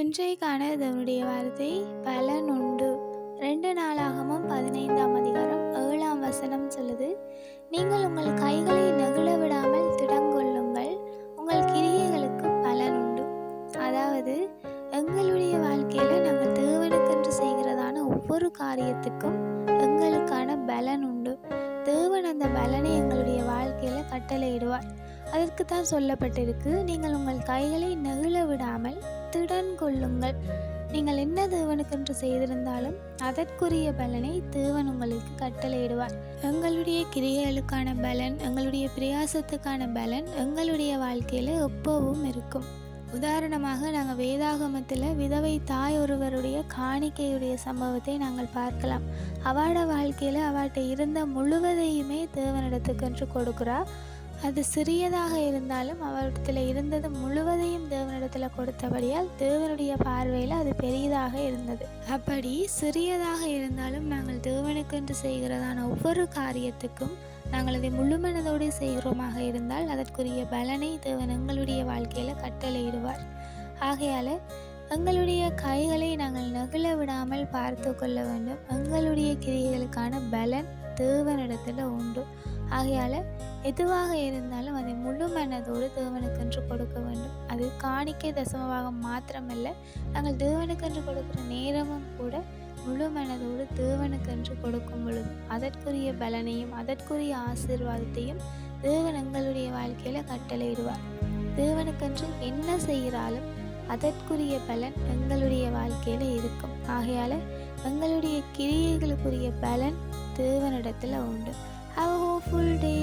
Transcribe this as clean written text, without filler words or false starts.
இன்றைக்கான இதனுடைய வார்த்தை பலன் உண்டு. 2 நாளாகமும் 15ஆம் அதிகாரம் 7ஆம் வசனம் சொல்லுது, நீங்கள் உங்கள் கைகளை நெகிழ விடாமல் திடங்கொள்ளுங்கள், உங்கள் கிரியைகளுக்கு பலன் உண்டு. அதாவது எங்களுடைய வாழ்க்கையில நாங்கள் தேவனுக்கென்று செய்கிறதான ஒவ்வொரு காரியத்துக்கும் எங்களுக்கான பலன் உண்டு. தேவன் அந்த பலனை எங்களுடைய வாழ்க்கையில கட்டளையிடுவார். அதற்கு தான் சொல்லப்பட்டிருக்கு, நீங்கள் உங்கள் கைகளை நெகிழ விடாமல் திடன் கொள்ளுங்கள். நீங்கள் என்ன தேவனுக்கென்று செய்திருந்தாலும் அதற்குரிய பலனை தேவன் உங்களுக்கு கட்டளையிடுவார். எங்களுடைய கிரியைகளுக்கான பலன், எங்களுடைய பிரயாசத்துக்கான பலன் எங்களுடைய வாழ்க்கையில எப்பவும் இருக்கும். உதாரணமாக நாங்கள் வேதாகமத்தில் விதவை தாய் ஒருவருடைய காணிக்கையுடைய சம்பவத்தை நாங்கள் பார்க்கலாம். அவட வாழ்க்கையில் அவட்ட இருந்த முழுவதையுமே தேவனிடத்துக்கென்று கொடுக்குறார். அது சிறியதாக இருந்தாலும் அவரிடத்தில் இருந்தது முழுவதையும் தேவனிடத்தில் கொடுத்தபடியால் தேவனுடைய பார்வையில் அது பெரியதாக இருந்தது. அப்படி சிறியதாக இருந்தாலும் நாங்கள் தேவனுக்கென்று செய்கிறதான ஒவ்வொரு காரியத்துக்கும் நாங்கள் அதை முழுமனதோடு செய்கிறோமாக இருந்தால் அதற்குரிய பலனை தேவன் எங்களுடைய வாழ்க்கையில் கட்டளையிடுவார். ஆகையால் எங்களுடைய கைகளை நாங்கள் நெகிழ விடாமல் பார்த்து கொள்ள வேண்டும். எங்களுடைய கிரியைகளுக்கான பலன் தேவனிடத்தில் உண்டு. ஆகையால் எதுவாக இருந்தாலும் அதை முழு மனதோடு தேவனுக்கென்று கொடுக்க வேண்டும். அது காணிக்கை தசமபாகம் மாத்திரமல்ல, நாங்கள் தேவனுக்கென்று கொடுக்குற நேரமும் கூட முழு மனதோடு தேவனுக்கென்று கொடுக்கும் பொழுது அதற்குரிய பலனையும் அதற்குரிய ஆசீர்வாதத்தையும் தேவன் எங்களுடைய வாழ்க்கையில் கட்டளையிடுவார். தேவனுக்கென்று என்ன செய்கிறாலும் அதற்குரிய பலன் எங்களுடைய வாழ்க்கையில் இருக்கும். ஆகையால் எங்களுடைய கிரியைகளுக்குரிய பலன் தேவனிடத்தில் உண்டு. Have a hopeful day.